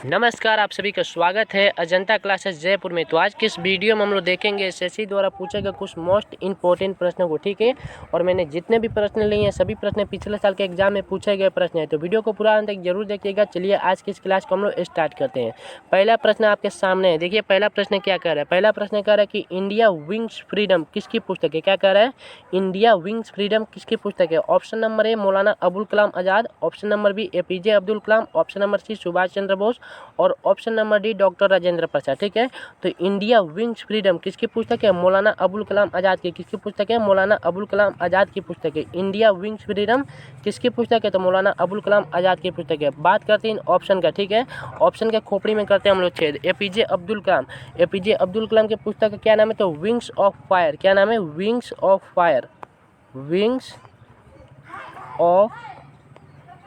नमस्कार, आप सभी का स्वागत है अजंता क्लासेस जयपुर में। तो आज के इस वीडियो में हम लोग देखेंगे एसएससी द्वारा पूछे गए कुछ मोस्ट इंपॉर्टेंट प्रश्नों को, ठीक है। और मैंने जितने भी प्रश्न लिए हैं सभी प्रश्न पिछले साल के एग्जाम में पूछे गए प्रश्न हैं, तो वीडियो को पूरा अंत तक जरूर देखिएगा। चलिए आज की इस क्लास को हम लोग स्टार्ट करते हैं। पहला प्रश्न आपके सामने है, देखिए पहला प्रश्न क्या कह रहा है। पहला प्रश्न कह रहा है कि इंडिया विंग्स फ्रीडम किसकी पुस्तक है। क्या कह रहा है, इंडिया विंग्स फ्रीडम किसकी पुस्तक है। Option number A Maulana Abul Kalam Azad, option number B APJ Abdul Kalam, option number C Subhash Chandra Bose और option number D doctor Rajendra Prasad, ठीक है। तो इंडिया विंग्स फ्रीडम किसकी पुस्तक है, मौलाना अबुल कलाम आज़ाद की। किसकी पुस्तक है, मौलाना अबुल कलाम आज़ाद की पुस्तक है। इंडिया विंग्स फ्रीडम किसकी पुस्तक है, तो मौलाना अबुल कलाम आज़ाद की पुस्तक है। बात करते हैं ऑप्शन का, ठीक है। ऑप्शन के खोपड़ी में करते हैं हम लोग छेद। एपीजे अब्दुल कलाम, एपीजे अब्दुल कलाम की पुस्तक का क्या नाम है, तो विंग्स ऑफ फायर। क्या नाम है, wings of fire. Wings of,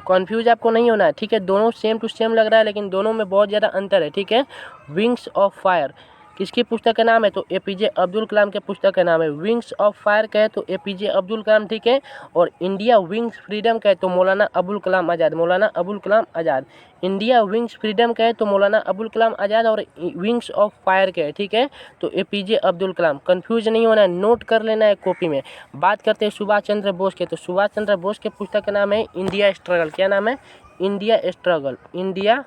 confuse आपको नहीं होना है, ठीक है। दोनों सेम टू सेम लग रहा है लेकिन दोनों में बहुत ज़्यादा अंतर है, ठीक है। विंग्स ऑफ फायर किसकी पुस्तक का नाम है, तो एपीजे अब्दुल कलाम के पुस्तक का नाम है। विंग्स ऑफ फायर कहे तो एपीजे अब्दुल कलाम, ठीक है। और इंडिया विंग्स फ्रीडम कहे तो मौलाना अबुल कलाम आज़ाद, मौलाना अबुल कलाम आज़ाद। इंडिया विंग्स फ्रीडम कहे तो मौलाना अबुल कलाम आज़ाद और विंग्स ऑफ फायर कहे, ठीक है, तो एपीजे अब्दुल कलाम। कन्फ्यूज नहीं होना है, नोट कर लेना है कॉपी में। बात करते हैं सुभाष चंद्र बोस के, तो सुभाष चंद्र बोस के पुस्तक का नाम है इंडिया स्ट्रगल। क्या नाम है, इंडिया स्ट्रगल। इंडिया,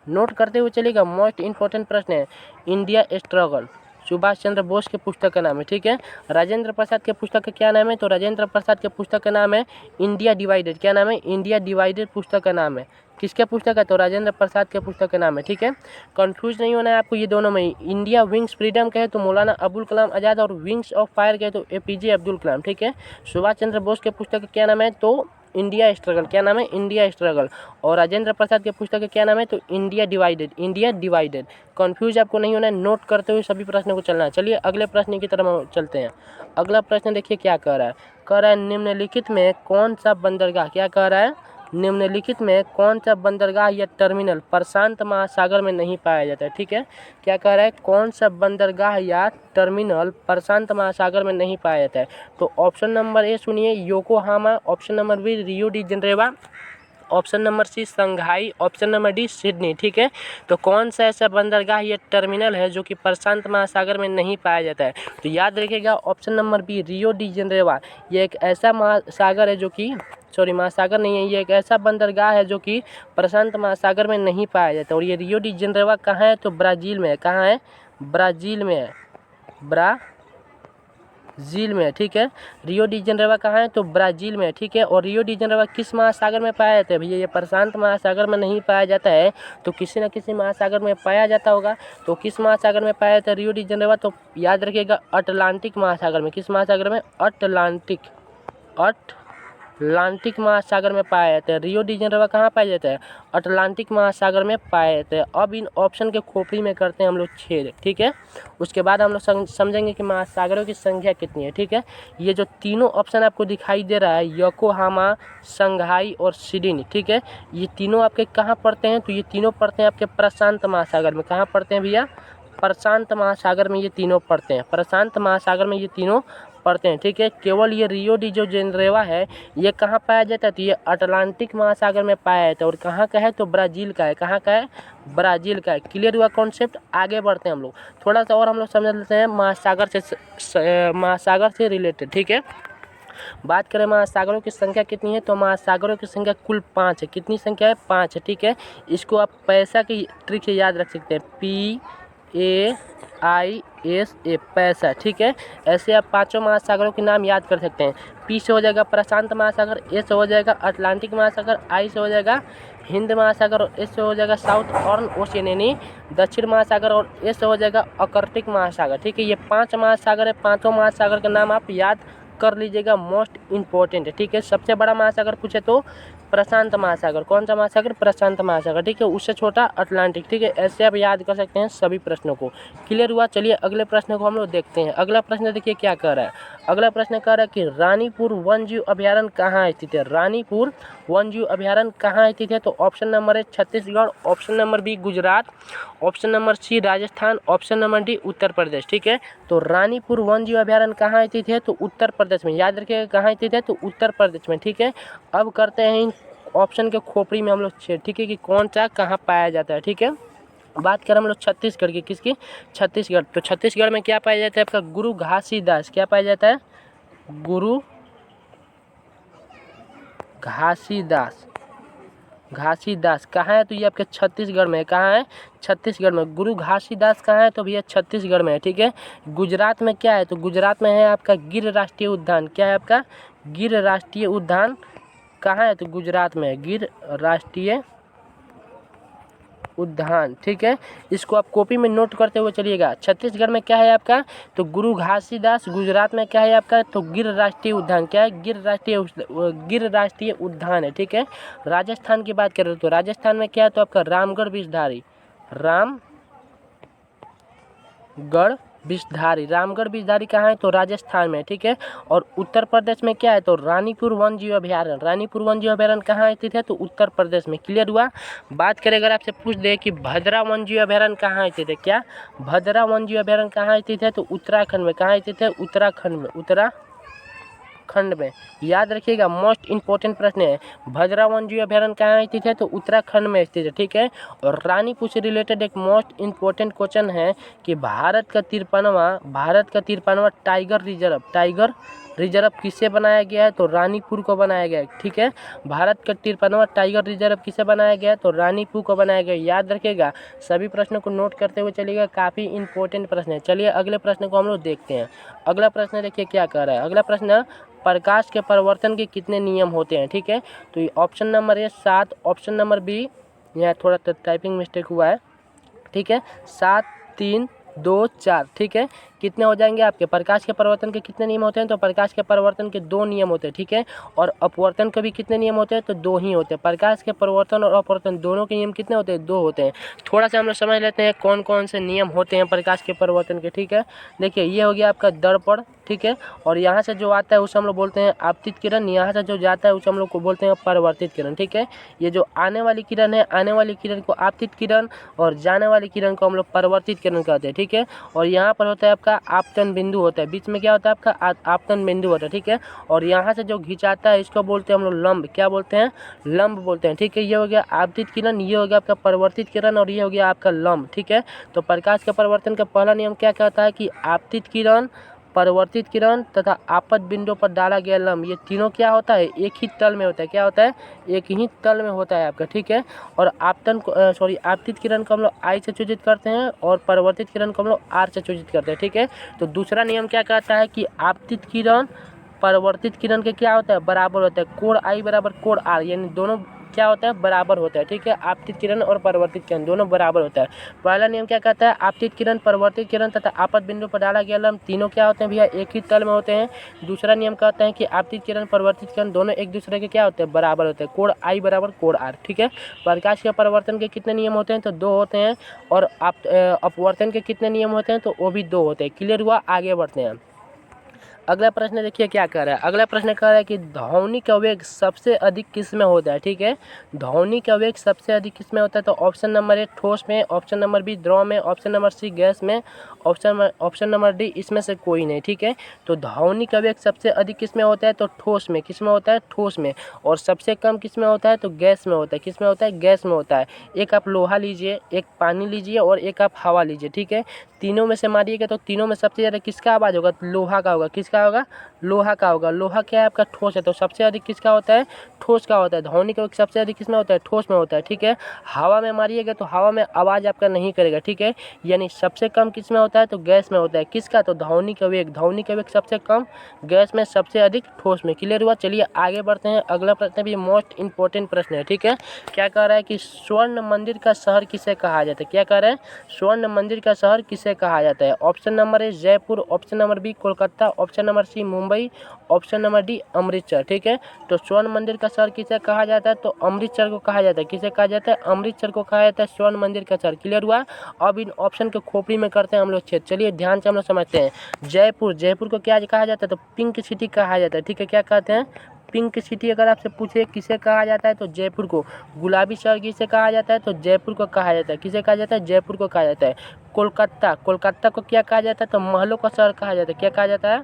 नोट करते हुए चलेगा, मोस्ट इंपॉर्टेंट प्रश्न है। इंडिया स्ट्रगल सुभाष चंद्र बोस के पुस्तक का नाम है, ठीक है। राजेंद्र प्रसाद के पुस्तक का क्या नाम है, तो राजेंद्र प्रसाद के पुस्तक का नाम है इंडिया डिवाइडेड। क्या नाम है, इंडिया डिवाइडेड पुस्तक का नाम है। किसके पुस्तक है, तो राजेंद्र प्रसाद के पुस्तक का नाम है, ठीक है। कंफ्यूज नहीं होना है आपको ये दोनों में। इंडिया विंग्स फ्रीडम कहे तो मौलाना अबुल कलाम आज़ाद और विंग्स ऑफ फायर कहे तो एपीजे अब्दुल कलाम, ठीक है। सुभाष चंद्र बोस के पुस्तक का क्या नाम है, तो इंडिया स्ट्रगल। क्या नाम है, इंडिया स्ट्रगल। और राजेंद्र प्रसाद के पुस्तक का क्या नाम है, तो India divided. India divided. Confuse आपको नहीं होना है, नोट करते हुए सभी प्रश्नों को चलना है। चलिए अगले प्रश्न की तरफ हम चलते हैं। अगला प्रश्न देखिए क्या कह रहा है। कह रहा है निम्नलिखित में कौन सा बंदरगाह, क्या कह रहा है, निम्नलिखित में कौन सा बंदरगाह या टर्मिनल प्रशांत महासागर में नहीं पाया जाता है, ठीक है। क्या कह रहा है, कौन सा बंदरगाह या टर्मिनल प्रशांत महासागर में नहीं पाया जाता है। तो ऑप्शन नंबर ए सुनिए Yokohama, option number B Rio de Janeiro, option number C Shanghai, option number D Sydney, ठीक है। तो कौन सा ऐसा बंदरगाह या टर्मिनल है जो कि प्रशांत महासागर में नहीं पाया जाता है, तो याद रखिएगा option number B Rio de Janeiro. ये एक ऐसा महासागर है जो कि, सॉरी महासागर नहीं है, ये एक ऐसा बंदरगाह है जो कि प्रशांत महासागर में नहीं पाया जाता। और ये रियो डी जेनेवा कहाँ है, तो ब्राज़ील में है। कहाँ है, ब्राज़ील में है, ब्राज़ील में है, ठीक है। रियो डी जेनेवा कहाँ है, तो ब्राज़ील में है, ठीक है। और रियो डी जेनेवा किस महासागर में पाया जाता है भैया, ये प्रशांत महासागर में नहीं पाया जाता है तो किसी न किसी महासागर में पाया जाता होगा। तो किस महासागर में पाया जाता है रियो डी जेनेवा, तो याद रखिएगा अटलांटिक महासागर में। किस महासागर में, अटलांटिक महासागर में पाया जाता है। रियो डी जेनेवा कहाँ पाया जाता है, अटलांटिक महासागर में पाया जाता है। अब इन ऑप्शन के खोपड़ी में करते हैं हम लोग छेद, ठीक है। उसके बाद हम लोग समझेंगे कि महासागरों की संख्या कितनी है, ठीक है। ये जो तीनों ऑप्शन आपको दिखाई दे रहा है योकोहामा, संघाई और सिडनी, ठीक है, ये तीनों आपके कहाँ पड़ते हैं, तो ये तीनों पड़ते हैं आपके प्रशांत महासागर में। कहाँ पड़ते हैं भैया, प्रशांत महासागर में ये तीनों पड़ते हैं। प्रशांत महासागर में ये तीनों पड़ते हैं, ठीक है। केवल ये रियो डी जो जेनेवा है ये कहाँ पाया जाता है, तो ये अटलांटिक महासागर में पाया जाता है। और कहाँ का है, तो ब्राज़ील का है। कहाँ का है, ब्राज़ील का है। क्लियर हुआ कॉन्सेप्ट। आगे बढ़ते हैं हम लोग, थोड़ा सा और हम लोग समझ लेते हैं महासागर से रिलेटेड, ठीक है। बात करें महासागरों की संख्या कितनी है, तो महासागरों की संख्या कुल 5 है। कितनी संख्या है, 5 है, ठीक है। इसको आप पैसा की ट्रिक से याद रख सकते हैं, PAISA, पैसा, ठीक है। ऐसे आप पांचों महासागरों के नाम याद कर सकते हैं। P से हो जाएगा प्रशांत महासागर, A से हो जाएगा अटलांटिक महासागर, I से हो जाएगा हिंद महासागर और S से हो जाएगा साउथ ऑर्न ओशियन यानी दक्षिण महासागर और S से हो जाएगा आर्कटिक महासागर, ठीक है। ये 5 महासागर है, पांचों महासागर का नाम आप याद कर लीजिएगा, मोस्ट इंपॉर्टेंट है, ठीक है। सबसे बड़ा महासागर पूछे तो प्रशांत महासागर। कौन सा महासागर, प्रशांत महासागर, ठीक है। उससे छोटा अटलांटिक, ठीक है। ऐसे आप याद कर सकते हैं सभी प्रश्नों को। क्लियर हुआ। चलिए अगले प्रश्न को हम लोग देखते हैं। अगला प्रश्न देखिए क्या कह रहा है। अगला प्रश्न कह रहा है कि रानीपुर वन्यजीव अभ्यारण्य कहाँ स्थित है। रानीपुर वन्यजीव अभ्यारण्य कहाँ स्थित है, तो ऑप्शन नंबर है Chhattisgarh, option number B Gujarat, option number C Rajasthan, option number D Uttar Pradesh, ठीक है। तो रानीपुर वन्यजीव अभ्यारण्य कहाँ स्थित है, तो उत्तर प्रदेश में। याद रखिएगा कहाँ स्थित है, तो उत्तर प्रदेश में, ठीक है। अब करते हैं इन ऑप्शन के खोपड़ी में हम लोग छेद, ठीक है, कि कौन सा कहाँ पाया जाता है, ठीक है। बात करें हम लोग छत्तीसगढ़ की, किसकी? छत्तीसगढ़। तो छत्तीसगढ़ में क्या पाया जाता है? आपका गुरु घासीदास। क्या पाया जाता है? गुरु घासीदास। घासीदास कहाँ है? तो ये आपके छत्तीसगढ़ में है। कहाँ है? छत्तीसगढ़ में। गुरु घासीदास कहाँ है? तो भैया छत्तीसगढ़ में है। ठीक है। गुजरात में क्या है? तो गुजरात में है आपका गिर राष्ट्रीय उद्यान। क्या है आपका? गिर राष्ट्रीय उद्यान कहाँ है? तो गुजरात में है गिर राष्ट्रीय उद्यान। ठीक है, इसको आप कॉपी में नोट करते हुए चलिएगा। छत्तीसगढ़ में क्या है आपका? तो गुरु घासीदास। गुजरात में क्या है आपका? तो गिर राष्ट्रीय उद्यान। क्या है? गिर राष्ट्रीय उद्यान है। ठीक है। राजस्थान की बात करें तो राजस्थान में क्या है? तो आपका रामगढ़ विषधारी। रामगढ़ विषधारी कहाँ है? तो राजस्थान में। ठीक है। और उत्तर प्रदेश में क्या है? तो रानीपुर वन जीव अभ्यारण्य। रानीपुर वन जीव अभ्यारण्य कहाँ स्थित है? तो उत्तर प्रदेश में। क्लियर हुआ? बात करें अगर आपसे पूछ दे कि भद्रा वन जीव अभ्यारण्य कहाँ स्थित है? क्या भद्रा वन जीव अभ्यारण्य कहाँ स्थित है? तो उत्तराखंड में। कहाँ स्थित है? उत्तराखंड में। उत्तराखंड में। याद रखिएगा, मोस्ट इंपॉर्टेंट प्रश्न है। भद्रा वन जीव अभ्यारण्य कहाँ स्थित है? तो उत्तराखंड में स्थित है। ठीक है। और रानीपुर से रिलेटेड एक मोस्ट इंपॉर्टेंट क्वेश्चन है कि भारत का 53वां टाइगर रिजर्व किससे बनाया गया है? तो रानीपुर को बनाया गया है। ठीक है। भारत का 53वां टाइगर रिजर्व किससे बनाया गया है? तो रानीपुर को बनाया गया है। याद रखिएगा, सभी प्रश्नों को नोट करते हुए चलिएगा, काफ़ी इंपॉर्टेंट प्रश्न है। चलिए अगले प्रश्न को हम लोग देखते हैं। अगला प्रश्न देखिए क्या कह रहा है। अगला प्रश्न, प्रकाश के परिवर्तन के कितने नियम होते हैं? ठीक है। तो ये option number A 7, option number B, यहाँ थोड़ा टाइपिंग मिस्टेक हुआ है। ठीक है। 7, 3, 2, 4। ठीक है। कितने हो जाएंगे आपके? प्रकाश के परिवर्तन के कितने नियम होते हैं? तो प्रकाश के परिवर्तन के 2 नियम होते हैं। ठीक है। और अपवर्तन के भी कितने नियम होते हैं? तो 2 ही होते हैं। प्रकाश के परिवर्तन और अपवर्तन दोनों के नियम कितने होते हैं? 2 होते हैं। थोड़ा सा हम लोग समझ लेते हैं कौन कौन से नियम होते हैं प्रकाश के परिवर्तन के। ठीक है। देखिए, ये हो गया आपका दर्पण। ठीक है। और यहाँ से जो आता है उसे हम लोग बोलते हैं आपतित किरण। यहाँ से जो जाता है उसे हम लोग को बोलते हैं परावर्तित किरण। ठीक है। ये जो आने वाली किरण है, आने वाली किरण को आपतित किरण, और जाने वाली किरण को हम लोग परावर्तित किरण कहते हैं। ठीक है। और यहाँ पर होता है आपका आपतन बिंदु होता है। बीच में क्या होता है? आपका आपतन बिंदु होता है। ठीक है। और यहाँ से जो खिंचाता है इसको बोलते हैं हम लोग लंब। क्या बोलते हैं? लंब बोलते हैं। ठीक है। ये हो गया आपतित किरण, ये हो गया आपका परिवर्तित किरण, और ये हो गया आपका लंब। ठीक है। तो प्रकाश के परिवर्तन का पहला नियम क्या कहता है कि आपतित किरण, परिवर्तित किरण तथा आपत बिंदु पर डाला गया लंब, ये तीनों क्या होता है? एक ही तल में होता है। क्या होता है? एक ही तल में होता है आपका। ठीक है। और आपतित किरण को हम लोग आई से सूचित करते हैं और परिवर्तित किरण को हम लोग आर से सूचित करते हैं। ठीक है। तो दूसरा नियम क्या कहता है कि आपतित किरण परिवर्तित किरण के क्या होता है? बराबर होता है। कोण आई बराबर कोण आर, यानी दोनों क्या होता है? बराबर होता है। ठीक है। आपतित किरण और परिवर्तित किरण दोनों बराबर होता है। पहला नियम क्या कहता है? आपतित किरण, परिवर्तित किरण तथा आपत बिंदु पर डाला गया लंब तीनों क्या होते हैं भैया? एक ही तल में होते हैं। दूसरा नियम कहता है कि आपतित किरण, परिवर्तित किरण दोनों एक दूसरे के क्या होते हैं? बराबर होते हैं। कोण आई बराबर कोण आर। ठीक है। प्रकाश के परिवर्तन के कितने नियम होते हैं? तो 2 होते हैं। और अपवर्तन के कितने नियम होते हैं? तो वो भी 2 होते हैं। क्लियर हुआ? आगे बढ़ते हैं। अगला प्रश्न देखिए क्या कह रहा है। अगला प्रश्न कह रहा है कि ध्वनि का वेग सबसे अधिक किस में होता है? ठीक है। ध्वनि का वेग सबसे अधिक किस में होता है? तो ऑप्शन नंबर ए ठोस में, ऑप्शन नंबर बी द्रव में, ऑप्शन नंबर सी गैस में, ऑप्शन नंबर डी इसमें से कोई नहीं। ठीक है। तो ध्वनि का वेग सबसे अधिक किस में होता है? तो ठोस में। किस में होता है? ठोस में। और सबसे कम किस में होता है? तो गैस में होता है। किस में होता है? गैस में होता है। एक आप लोहा लीजिए, एक पानी लीजिए और एक आप हवा लीजिए। ठीक है। तीनों में से मारिएगा तो तीनों में सबसे ज़्यादा किसका आवाज़ होगा? लोहा का होगा। किसका होगा? लोहा का होगा। लोहा क्या है आपका? ठोस है। तो सबसे अधिक किसका होता है? ठोस का होता है। ध्वनि का सबसे अधिक किसमें होता है? ठोस में होता है। ठीक है। हवा में मारिएगा तो हवा में आवाज़ आपका नहीं करेगा। ठीक है। यानी सबसे कम किसमें होता है? तो गैस में होता है। किसका? तो ध्वनि का वेग सबसे कम गैस में, सबसे अधिक ठोस में। क्लियर हुआ? चलिए आगे बढ़ते हैं। अगला प्रश्न भी मोस्ट इंपॉर्टेंट प्रश्न है। ठीक है। क्या कह रहा है कि स्वर्ण मंदिर का शहर किसे कहा जाता है? क्या कह रहा है? स्वर्ण मंदिर का शहर किसे कहा जाता है? Option number A Jaipur, option number B Kolkata, option number C Mumbai, option number D Amritsar. ठीक है। तो स्वर्ण मंदिर का शहर किसे कहा जाता है? तो अमृतसर को कहा जाता है। किसे कहा जाता है? अमृतसर को कहा जाता है स्वर्ण मंदिर का शहर। क्लियर हुआ? अब इन ऑप्शन को खोपड़ी में करते हैं हम लोग छेद। चलिए ध्यान से हम लोग समझते हैं। जयपुर को क्या कहा जाता है? तो पिंक सिटी कहा जाता है। ठीक है। क्या कहते हैं? Pink city. अगर आपसे पूछे किसे कहा जाता है? तो जयपुर को। गुलाबी शहर किसे कहा जाता है? तो जयपुर को कहा जाता है। किसे कहा जाता है? जयपुर को कहा जाता है। कोलकाता को क्या कहा जाता है? तो महलों का शहर कहा जाता है। क्या कहा जाता है?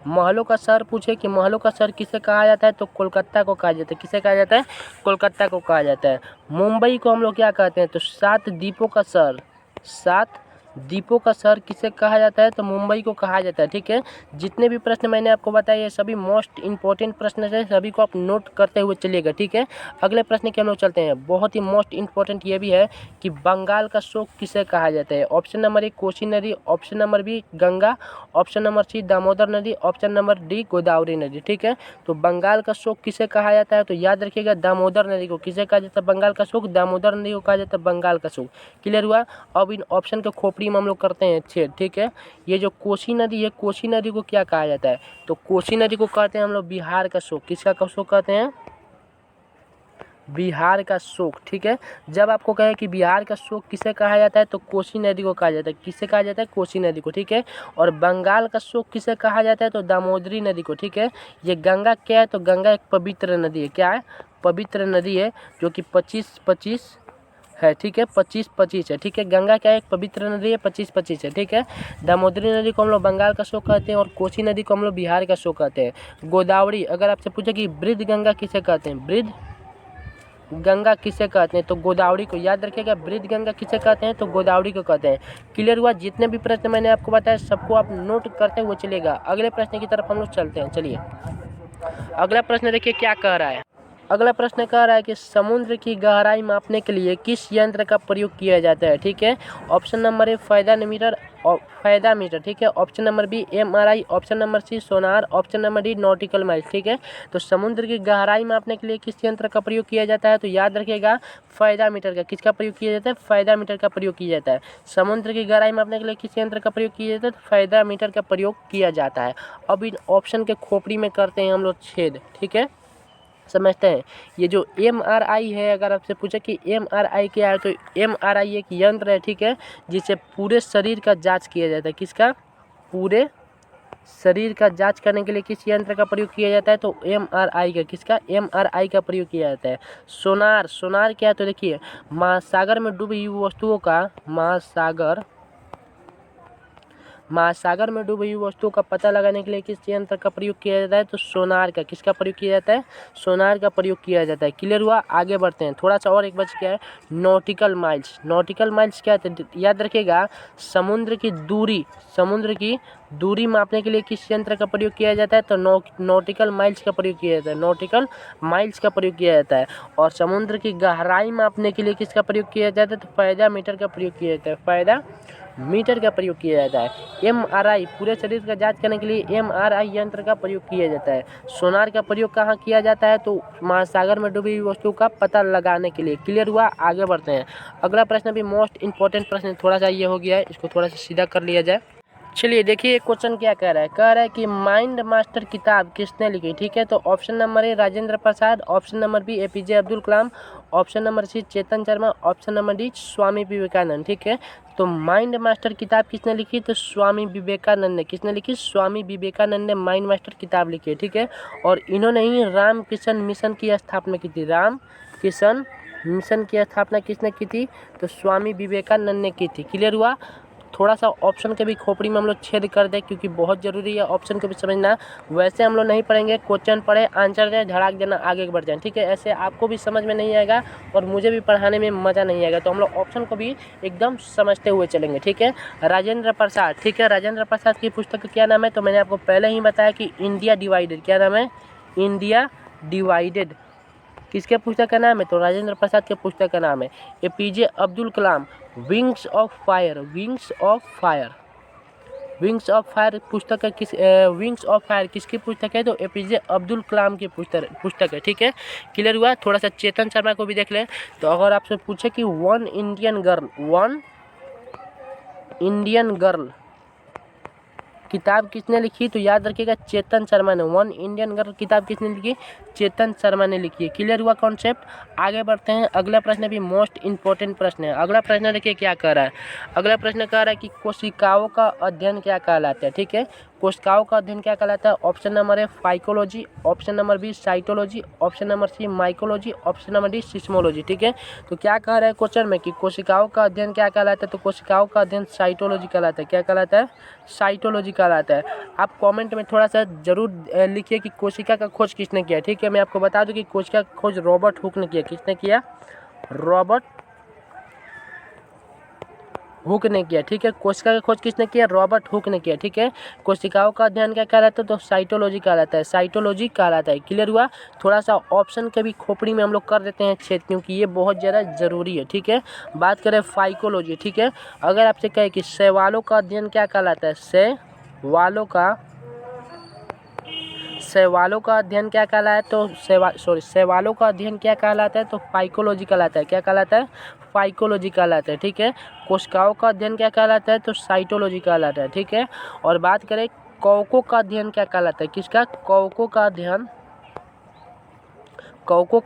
महलों का शहर पूछे कि महलों का शहर किसे कहा जाता है, तो कोलकाता को कहा जाता है। किसे कहा जाता है, कोलकाता को कहा जाता है। मुंबई को हम लोग क्या कहते हैं, तो 7 द्वीपों का शहर, 7 द्वीपों का शहर किसे कहा जाता है, तो मुंबई को कहा जाता है। ठीक है, जितने भी प्रश्न मैंने आपको बताए ये सभी मोस्ट इंपॉर्टेंट प्रश्न है, सभी को आप नोट करते हुए चलिएगा। ठीक है, अगले प्रश्न के हम लोग चलते हैं। बहुत ही मोस्ट इंपॉर्टेंट ये भी है कि बंगाल का शोक किसे कहा जाता है। ऑप्शन नंबर 1 कोसी नदी, option number B Ganga, option number C Damodar नदी, ऑप्शन नंबर डी गोदावरी नदी। ठीक है, तो बंगाल का शोक किसे कहा जाता है, तो याद रखिएगा दामोदर नदी को किसे कहा जाता है, बंगाल का शोक दामोदर नदी को कहा जाता है, बंगाल का शोक। क्लियर हुआ। अब इन ऑप्शन के खोपड़ी में हम लोग करते हैं छेद। ठीक है, ये जो कोसी नदी है, कोसी नदी को क्या कहा जाता है, तो कोसी नदी को कहते हैं हम लोग बिहार का शोक। किसका शोक कहते हैं, बिहार का शोक। ठीक है, जब आपको कहे कि बिहार का शोक किसे कहा जाता है, तो कोसी नदी को कहा जाता है। किसे कहा जाता है, कोसी नदी को। ठीक है, और बंगाल का शोक किसे कहा जाता है, तो दामोदरी नदी को। ठीक है, ये गंगा क्या है, तो गंगा एक पवित्र नदी है। क्या है, पवित्र नदी है, जो कि 25-25 है। ठीक है, 25-25 है। ठीक है, गंगा क्या है, एक पवित्र नदी है, 25-25 है। ठीक है, दामोदरी नदी को हम लोग बंगाल का शोक कहते हैं और कोसी नदी को हम लोग बिहार का शोक कहते हैं। गोदावरी, अगर आपसे पूछे कि वृद्ध गंगा किसे कहते हैं, वृद्ध गंगा किसे कहते हैं, तो गोदावरी को। याद रखिएगा, वृद्ध गंगा किसे कहते हैं, तो गोदावरी को कहते हैं। क्लियर हुआ। जितने भी प्रश्न मैंने आपको बताया सबको आप नोट करते हुए चलिएगा। अगले प्रश्न की तरफ हम लोग चलते हैं। चलिए, अगला प्रश्न देखिए क्या कह रहा है। अगला प्रश्न कह रहा है कि समुद्र की गहराई मापने के लिए किस यंत्र का प्रयोग किया जाता है। ठीक है, ऑप्शन नंबर ए फायदामीटर, फायदामीटर। ठीक है, option number B MRI, option number C sonar, option number D nautical miles. ठीक है, तो समुद्र की गहराई मापने के लिए किस यंत्र का प्रयोग किया जाता है, तो याद रखिएगा फायदामीटर का। किसका प्रयोग किया जाता है, फायदामीटर का प्रयोग किया जाता है। समुद्र की गहराई मापने के लिए किस यंत्र का प्रयोग किया जाता है, तो फायदामीटर का प्रयोग किया जाता है। अब इन ऑप्शन के खोपड़ी में करते हैं हम लोग छेद। ठीक है, समझते हैं। ये जो MRI है, अगर आपसे पूछे कि MRI क्या है, तो MRI एक यंत्र है। ठीक है, जिससे पूरे शरीर का जांच किया जाता है। किसका, पूरे शरीर का जांच करने के लिए किस यंत्र का प्रयोग किया जाता है, तो MRI का। किसका, MRI का प्रयोग किया जाता है। सोनार, सोनार क्या है, तो देखिए महासागर में डूबी हुई वस्तुओं का, महासागर में डूबी हुई वस्तुओं का पता लगाने के लिए किस यंत्र का प्रयोग किया जाता है, तो सोनार का। किसका प्रयोग किया जाता है, सोनार का प्रयोग किया जाता है। क्लियर हुआ। आगे बढ़ते हैं, थोड़ा सा और एक बच गया है, नॉटिकल माइल्स। नॉटिकल माइल्स क्या है, याद रखिएगा समुद्र की दूरी मापने के लिए किस यंत्र का प्रयोग किया जाता है, तो नॉटिकल माइल्स का प्रयोग किया जाता है। नॉटिकल माइल्स का प्रयोग किया जाता है। और समुद्र की गहराई मापने के लिए किसका प्रयोग किया जाता है, तो फायदामीटर का प्रयोग किया जाता है। फायदामीटर का प्रयोग किया जाता है। MRI पूरे शरीर का जांच करने के लिए MRI यंत्र का प्रयोग किया जाता है। सोनार का प्रयोग कहाँ किया जाता है, तो महासागर में डूबी हुई वस्तु का पता लगाने के लिए। क्लियर हुआ। आगे बढ़ते हैं। अगला प्रश्न भी मोस्ट इंपॉर्टेंट प्रश्न, थोड़ा सा ये हो गया है, इसको थोड़ा सा सीधा कर लिया जाए। चलिए देखिए क्वेश्चन क्या कह रहा है कि माइंड मास्टर किताब किसने लिखी। ठीक है, तो option number A Rajendra Prasad, option number B APJ Abdul Kalam, option number C Chetan Sharma, option number D Swami Vivekananda. ठीक है, तो माइंड मास्टर किताब किसने लिखी, तो स्वामी विवेकानंद ने। किसने लिखी, स्वामी विवेकानंद ने माइंड मास्टर किताब लिखी है। ठीक है, और इन्होंने ही रामकृष्ण मिशन की स्थापना की थी। रामकृष्ण मिशन की स्थापना किसने की थी, तो स्वामी विवेकानंद ने की थी। क्लियर हुआ। थोड़ा सा ऑप्शन के भी खोपड़ी में हम लोग छेद कर दें, क्योंकि बहुत ज़रूरी है ऑप्शन को भी समझना। वैसे हम लोग नहीं पढ़ेंगे, क्वेश्चन पढ़े आंसर दें, धड़ाक देना, आगे बढ़ जाए। ठीक है, ऐसे आपको भी समझ में नहीं आएगा और मुझे भी पढ़ाने में मज़ा नहीं आएगा, तो हम लोग ऑप्शन को भी एकदम समझते हुए चलेंगे। ठीक है, राजेंद्र प्रसाद। ठीक है, राजेंद्र प्रसाद की पुस्तक का क्या नाम है, तो मैंने आपको पहले ही बताया कि इंडिया डिवाइडेड। क्या नाम है, इंडिया डिवाइडेड। किसके पुस्तक का नाम है, तो राजेंद्र प्रसाद के पुस्तक का नाम है। APJ Abdul Kalam wings of fire. Wings of fire पुस्तक है किस, विंग्स ऑफ फायर किसकी पुस्तक है, तो APJ अब्दुल कलाम की पुस्तक है। ठीक है, क्लियर हुआ। थोड़ा सा चेतन शर्मा को भी देख लें। तो अगर आपसे पूछे कि वन इंडियन गर्ल किताब किसने लिखी, तो याद रखिएगा चेतन शर्मा ने। वन इंडियन गर्ल किताब किसने लिखी, चेतन शर्मा ने लिखी है। क्लियर हुआ कॉन्सेप्ट। आगे बढ़ते हैं। अगला प्रश्न भी मोस्ट इंपॉर्टेंट प्रश्न है। अगला प्रश्न देखिए क्या कह रहा है। अगला प्रश्न कह रहा है कि कोशिकाओं का अध्ययन क्या कहलाता है। ठीक है, कोशिकाओं का अध्ययन क्या कहलाता है? Option number A phycology, option number B cytology, option number C mycology, option number D seismology. ठीक है, तो क्या कह रहा है क्वेश्चन में कि कोशिकाओं का अध्ययन क्या कहलाता है? तो कोशिकाओं का अध्ययन साइटोलॉजी कहलाता है। क्या कहलाता है? साइटोलॉजी कहलाता है। आप कमेंट में थोड़ा सा जरूर लिखिए कि कोशिका का खोज किसने किया। ठीक है, मैं आपको बता दूं कि कोशिका का खोज रॉबर्ट हुक ने किया। किसने किया? रॉबर्ट हुक ने किया। ठीक है, कोशिका का खोज किसने किया? रॉबर्ट हुक ने किया। ठीक है, कोशिकाओं का अध्ययन क्या कहलाता है? तो साइटोलॉजी कहलाता है। साइटोलॉजी कहलाता है। क्लियर हुआ? थोड़ा सा ऑप्शन के भी खोपड़ी में हम लोग कर देते हैं छेद, क्योंकि ये बहुत ज़्यादा जरूरी है। ठीक है, बात करें फाइकोलॉजी। ठीक है, अगर आपसे कहे कि शैवालों का अध्ययन क्या कहलाता है? शैवालों का अध्ययन क्या कहलाता है? तो शैवालों का अध्ययन क्या कहलाता है? तो फाइकोलॉजी कहलाता है। क्या कहलाता है? फाइकोलॉजी कहलाता है। ठीक है, कोशिकाओं का अध्ययन क्या कहलाता है? तो साइटोलॉजी कहलाता है। ठीक है, और बात करें कवकों का अध्ययन क्या कहलाता है? किसका? कवकों का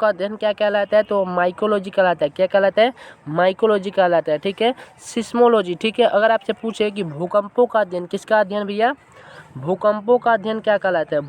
अध्ययन क्या कहलाता है? तो माइकोलॉजी कहलाता है। क्या कहलाता है? माइकोलॉजी कहलाता है। ठीक है, सिस्मोलॉजी। ठीक है, अगर आपसे पूछे कि भूकंपों का अध्ययन, किसका अध्ययन भैया? भूकंपों का अध्ययन क्या कहलाता है?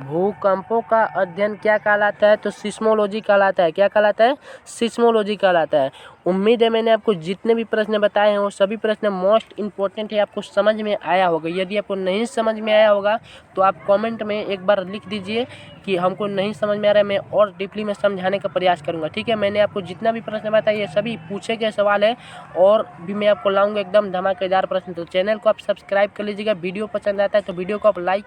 भूकंपों का अध्ययन क्या कहलाता है? तो सिस्मोलॉजी कहलाता है। क्या कहलाता है? सिस्मोलॉजी कहलाता है। उम्मीद है मैंने आपको जितने भी प्रश्न बताए हैं वो सभी प्रश्न मोस्ट इम्पोर्टेंट है, आपको समझ में आया होगा। यदि आपको नहीं समझ में आया होगा तो आप कमेंट में एक बार लिख दीजिए कि हमको नहीं समझ में आ रहा है, मैं और डीपली में समझाने का प्रयास करूंगा। ठीक है, मैंने आपको जितना भी प्रश्न बताया ये सभी पूछे गए सवाल है, और भी मैं आपको लाऊंगा एकदम धमाकेदार प्रश्न। तो चैनल को आप सब्सक्राइब कर लीजिएगा। वीडियो पसंद आता है तो वीडियो को आप लाइक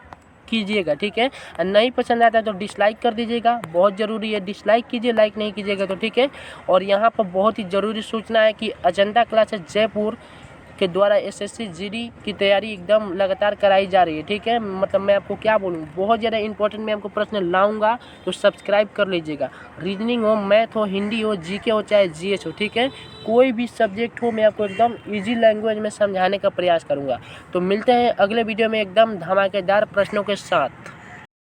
कीजिएगा। ठीक है, नहीं पसंद आता है तो डिसलाइक कर दीजिएगा, बहुत ज़रूरी है। डिसलाइक कीजिए, लाइक नहीं कीजिएगा तो। ठीक है, और यहाँ पर बहुत ही ज़रूरी सूचना है कि अजंता क्लासेस जयपुर के द्वारा एसएससी जीडी की तैयारी एकदम लगातार कराई जा रही है। ठीक है, मतलब मैं आपको क्या बोलूँ, बहुत ज़्यादा इंपॉर्टेंट मैं आपको प्रश्न लाऊंगा, तो सब्सक्राइब कर लीजिएगा। रीजनिंग हो, मैथ हो, हिंदी हो, जीके हो, चाहे जीएस हो। ठीक है, कोई भी सब्जेक्ट हो मैं आपको एकदम ईजी लैंग्वेज में समझाने का प्रयास करूँगा। तो मिलते हैं अगले वीडियो में एकदम धमाकेदार प्रश्नों के साथ।